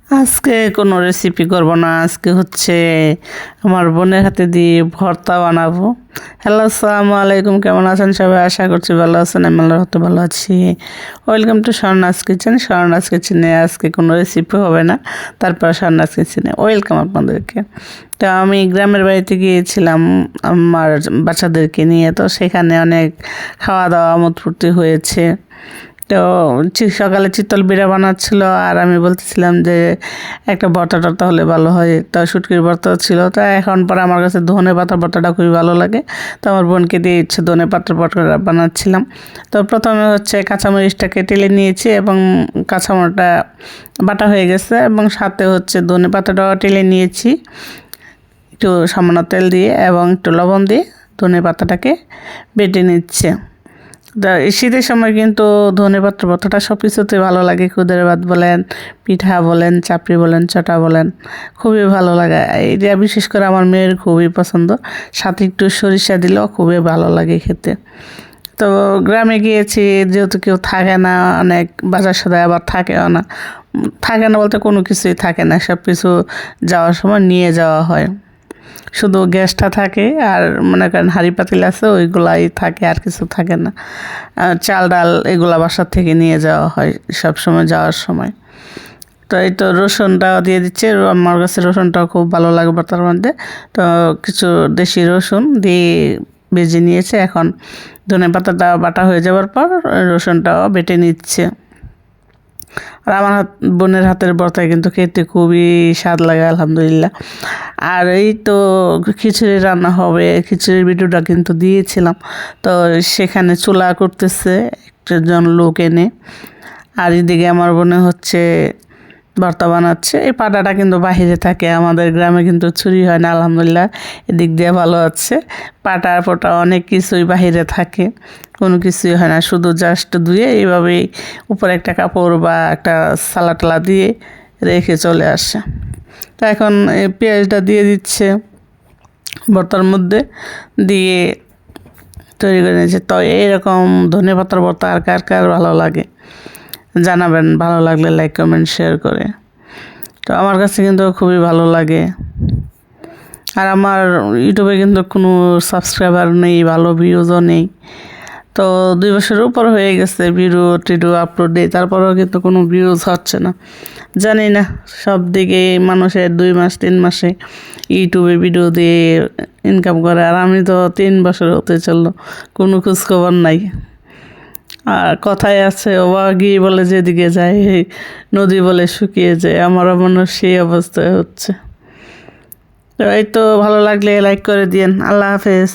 আজকে কোনো রেসিপি করব না। আজকে হচ্ছে আমার বোনের হাতে দিয়ে ভর্তা বানাবো। হ্যালো, আসসালামু আলাইকুম। কেমন আছেন সবাই? আশা করছি ভালো আছেন। আমি আল্লাহর রহমতে ভালো আছি। Welcome to Swarna's kitchen. Swarna's কিচেনে আজকে কোনো রেসিপি হবে না, তারপর স্বর্ণাস কিচেনে ওয়েলকাম আপনাদেরকে। তো আমি গ্রামের বাড়িতে গিয়েছিলাম আমার বাচ্চাদেরকে নিয়ে। তো সেখানে অনেক খাওয়া দাওয়া আমোদ ফুর্তি হয়েছে। তো সকালে চিতল বিড়া বানাচ্ছিল, আর আমি বলতেছিলাম যে একটা ভর্তা টর্তা হলে ভালো হয়। তো শুটকির ভর্তাও ছিল। তো এখন পরে আমার কাছে ধনে পাতার ভর্তাটা খুবই ভালো লাগে। তো আমার বোনকে দিয়ে ইচ্ছে ধনে পাতার ভর্তা বানাচ্ছিলাম। তো প্রথমে হচ্ছে কাঁচামরিচটাকে টেলে নিয়েছি এবং কাঁচামরিচটা বাটা হয়ে গেছে, এবং সাথে হচ্ছে ধনে পাতাটাও টেলে নিয়েছি একটু সামান্য তেল দিয়ে এবং একটু লবণ দিয়ে ধনে পাতাটাকে বেটে নিচ্ছে। শীতের সময় কিন্তু ধনেপাতার ভর্তাটা সব কিছুতে ভালো লাগে। খুদের ভাত বলেন, পিঠা বলেন, চাপড়ি বলেন, চটা বলেন, খুবই ভালো লাগে। এটা বিশেষ করে আমার মেয়ের খুবই পছন্দ। সাথে একটু সরিষা দিলেও খুবই ভালো লাগে খেতে। তো গ্রামে গিয়েছি, যেহেতু কেউ থাকে না, অনেক বাজার সদাই আবার থাকেও না। থাকে না বলতে কোনো কিছুই থাকে না, সব কিছু যাওয়ার সময় নিয়ে যাওয়া হয়। শুধু গ্যাসটা থাকে, আর মনে করেন হাঁড়ি পাতিল আছে, ওইগুলাই থাকে, আর কিছু থাকে না। চাল ডাল এগুলা বাসার থেকে নিয়ে যাওয়া হয় সব সময় যাওয়ার সময়। তো এই তো রসুনটাও দিয়ে দিচ্ছে। আমার কাছে রসুনটাও খুব ভালো লাগে ভর্তার মধ্যে। তো কিছু দেশি রসুন দিয়ে ভেজে নিয়েছে। এখন ধনে পাতাটা বাটা হয়ে যাওয়ার পর রসুনটাও বেটে নিচ্ছে। আর আমার বোনের হাতের ভর্তায় কিন্তু খেতে খুবই স্বাদ লাগে, আলহামদুলিল্লাহ। আর এই তো খিচুড়ি রান্না হবে, খিচুড়ির ভিডিওটা কিন্তু দিয়েছিলাম। তো সেখানে চুলা করতেছে একজন লোক এনে, আর এদিকে আমার বোনে হচ্ছে ভর্তা বানাচ্ছে। এই পাটাটা কিন্তু বাহিরে থাকে, আমাদের গ্রামে কিন্তু চুরি হয় না, আলহামদুলিল্লাহ। এদিক দিয়ে ভালো আছে। পাটার ফোটা অনেক কিছুই বাহিরে থাকে, কোনো কিছুই হয় না। শুধু জাস্ট ধুয়ে এইভাবেই উপরে একটা কাপড় বা একটা সালা টালা দিয়ে রেখে চলে আসে। তো এখন এই পেঁয়াজটা দিয়ে দিচ্ছে ভর্তার মধ্যে, দিয়ে তৈরি করে নিয়েছে। তো এইরকম ধনে পাতার ভর্তা আর কার কার ভালো লাগে জানাবেন। ভালো লাগলে লাইক কমেন্ট শেয়ার করে। তো আমার কাছে কিন্তু খুবই ভালো লাগে। আর আমার ইউটিউবে কিন্তু কোনো সাবস্ক্রাইবার নেই, ভালো ভিউজও নেই। তো 2 বছরের উপর হয়ে গেছে ভিডিও টিডিও আপলোড দিই, তারপরেও কিন্তু কোনো ভিউজ হচ্ছে না। জানি না, সব দিকে মানুষের 2 মাস 3 মাসে ইউটিউবে ভিডিও দিয়ে ইনকাম করে, আর আমি তো 3 বছর হতে চললো, কোনো খোঁজখবর নাই। আর কথায় আছে, ওবা গিয়ে বলে যেদিকে যায় নদী বলে শুকিয়ে যায়। আমারও মনে হয় সেই অবস্থায় হচ্ছে। তো এই তো, ভালো লাগলে লাইক করে দিয়েন। আল্লাহ হাফেজ।